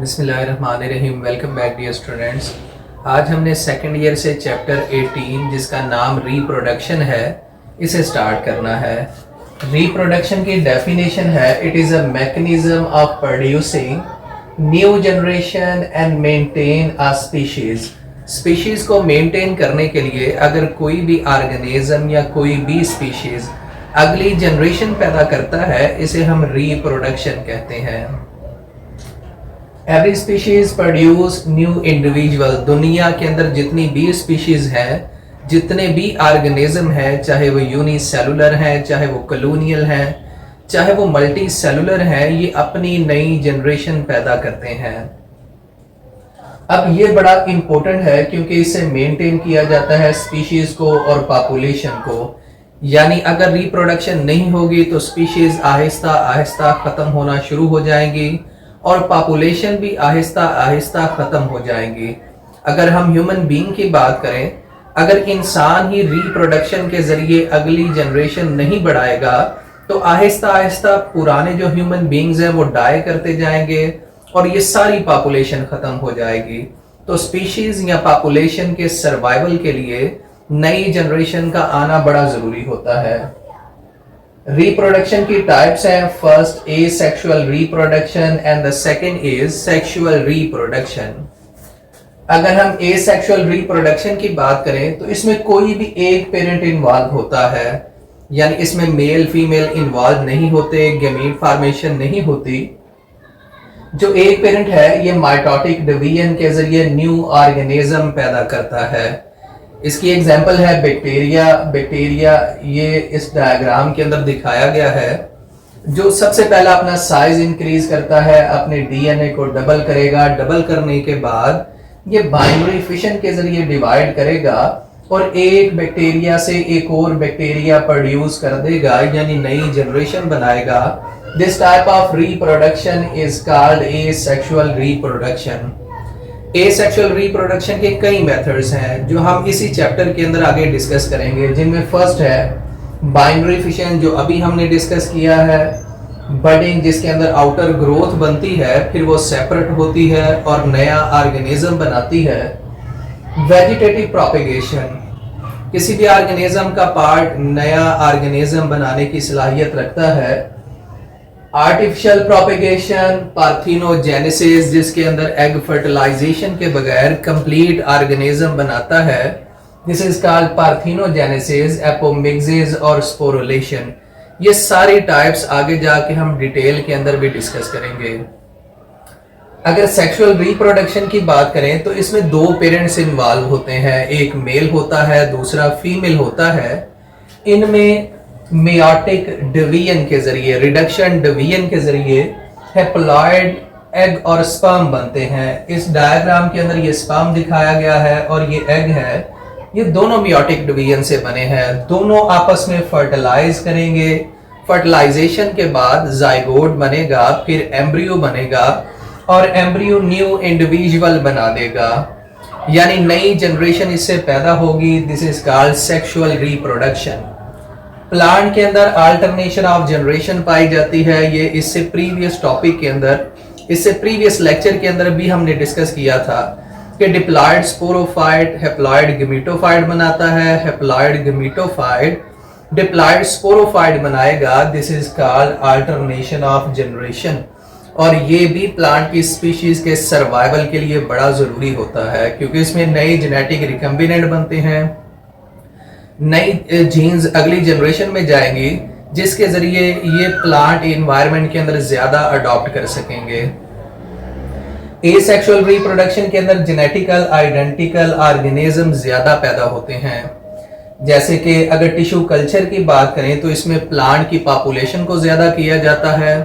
बिस्मिल्लाहिर्रहमानिर्रहीम। Welcome back dear students. आज हमने सेकंड ईयर से चैप्टर 18 जिसका नाम रिप्रोडक्शन है इसे स्टार्ट करना है। रिप्रोडक्शन की डेफिनेशन है it is a mechanism of producing new generation and maintain a species. Species को मेंटेन करने के लिए अगर कोई भी ऑर्गेनिज्म या कोई भी स्पीशीज अगली जनरेशन पैदा करता है इसे हम रिप्रोडक्शन कहते हैं। Every species produce new individual. दुनिया के अंदर जितनी भी स्पीशीज हैं, जितने भी ऑर्गेनिज्म हैं, चाहे वो यूनिसेलुलर हैं, चाहे वो कॉलोनियल हैं, चाहे वो मल्टी सेलुलर हैं, ये अपनी नई जनरेशन पैदा करते हैं। अब ये बड़ा इंपॉर्टेंट है क्योंकि इसे मेंटेन किया जाता है स्पीशीज को और पॉपुलेशन को। यानी अगर रिप्रोडक्शन नहीं होगी तो स्पीशीज आहिस्ता आहिस्ता खत्म होना शुरू हो जाएंगी और पॉपुलेशन भी आहिस्ता आहिस्ता खत्म हो जाएंगी। अगर हम ह्यूमन बीइंग की बात करें, अगर इंसान ही रिप्रोडक्शन के जरिए अगली जनरेशन नहीं बढ़ाएगा तो आहिस्ता आहिस्ता पुराने जो ह्यूमन बीइंग्स हैं वो डाई करते जाएंगे और ये सारी पॉपुलेशन खत्म हो जाएगी। तो स्पीशीज या पॉपुलेशन के सर्वाइवल के लिए नई जनरेशन का आना बड़ा जरूरी होता है। रिप्रोडक्शन की टाइप्स हैं, first asexual reproduction and the second is sexual reproduction. अगर हम एसेक्सुअल रिप्रोडक्शन की बात करें तो इसमें कोई भी एक पेरेंट इन्वॉल्व होता है, यानी इसमें मेल फीमेल इन्वॉल्व नहीं होते, गैमीट फॉर्मेशन नहीं होती। जो एक पेरेंट है ये माइटोटिक डिवीजन के जरिए न्यू ऑर्गेनिज्म पैदा करता है। इसकी एग्जाम्पल है बैक्टीरिया। बैक्टीरिया ये इस डायग्राम के अंदर दिखाया गया है, जो सबसे पहला अपना साइज इंक्रीज करता है, अपने डीएनए को डबल करेगा, डबल करने के बाद ये बाइनरी फिशन के जरिए डिवाइड करेगा और एक बैक्टीरिया से एक और बैक्टीरिया प्रोड्यूस कर देगा, यानी नई जनरेशन बनाएगा। This type of reproduction is called asexual reproduction. Asexual reproduction के कई मेथड्स हैं जो हम इसी चैप्टर के अंदर आगे डिस्कस करेंगे, जिनमें फर्स्ट है बाइनरी फिशन जो अभी हमने डिस्कस किया है, बडिंग जिसके अंदर आउटर ग्रोथ बनती है, फिर वो सेपरेट होती है और नया ऑर्गेनिज्म बनाती है। वेजिटेटिव प्रोपेगेशन, किसी भी ऑर्गेनिज्म का पार्ट नया ऑर्गेनिज्म बनाने की सलाहियत रखता है। आर्टिफिशियल प्रोपेगेशन, पार्थिनोजेनेसिस जिसके अंदर एग फर्टिलाइजेशन के बगैर कंप्लीट ऑर्गेनिज्म बनाता है, this is called parthenogenesis, apomixis और स्पोरुलेशन। ये सारी टाइप्स आगे जाके हम डिटेल के अंदर भी डिस्कस करेंगे। अगर सेक्सुअल रिप्रोडक्शन की बात करें तो इसमें दो पेरेंट्स इन्वॉल्व होते हैं, एक मेल होता है, दूसरा फीमेल होता है। इनमें मेयोटिक डिवीजन के जरिए, रिडक्शन डिवीजन के जरिए हैप्लॉइड एग और स्पर्म बनते हैं। इस डायग्राम के अंदर ये स्पर्म दिखाया गया है और ये एग है, ये दोनों मेयोटिक डिवीजन से बने हैं। दोनों आपस में फर्टिलाइज करेंगे, फर्टिलाइजेशन के बाद जाइगोट बनेगा, फिर एम्ब्रियो बनेगा और एम्ब्रियो न्यू इंडिविजुअल बना देगा, यानी नई जनरेशन इससे पैदा होगी। This is called sexual reproduction. Plant के अंदर अल्टरनेशन ऑफ जनरेशन पाई जाती है। ये इससे प्रीवियस टॉपिक के अंदर, इससे प्रीवियस लेक्चर के अंदर भी हमने डिस्कस किया था कि डिप्लॉयड स्पोरोफाइट हैप्लॉयड गमीटोफाइट बनाता है, हैप्लॉयड गमीटोफाइट डिप्लॉयड स्पोरोफाइट बनाएगा। This is called alternation of generation और ये भी प्लांट की स्पीशीज के सर्वाइवल के लिए बड़ा जरूरी होता है क्योंकि इसमें नई जेनेटिक रिकम्बिनेंट बनते हैं, नई जीन्स अगली जनरेशन में जाएंगी जिसके जरिए ये प्लांट एनवायरनमेंट के अंदर ज्यादा अडॉप्ट कर सकेंगे। एसेक्सुअल रिप्रोडक्शन के अंदर जेनेटिकल आइडेंटिकल ऑर्गेनिज्म ज्यादा पैदा होते हैं। जैसे कि अगर टिश्यू कल्चर की बात करें तो इसमें प्लांट की पॉपुलेशन को ज्यादा किया जाता है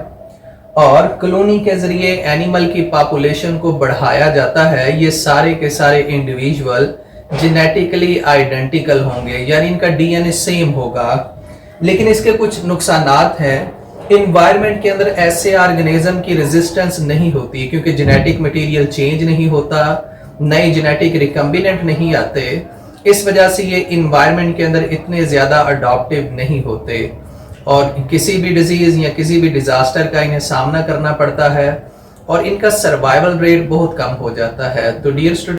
और कॉलोनी के जरिए एनिमल की पॉपुलेशन को बढ़ाया जाता है। ये सारे के सारे इंडिविजुअल जेनेटिकली आइडेंटिकल होंगे, यानी इनका डीएनए सेम होगा। लेकिन इसके कुछ नुकसानात हैं। इन्वायरमेंट के अंदर ऐसे ऑर्गेनिज्म की रेजिस्टेंस नहीं होती क्योंकि जेनेटिक मटेरियल चेंज नहीं होता, नए जेनेटिक रिकम्बिनेंट नहीं आते। इस वजह से ये इन्वायरमेंट के अंदर इतने ज्यादा अडॉप्टिव नहीं होते और किसी भी डिजीज या किसी भी डिजास्टर का इन्हें सामना करना पड़ता है और इनका सर्वाइवल रेट बहुत कम हो जाता है। तो डियर स्टूडेंट,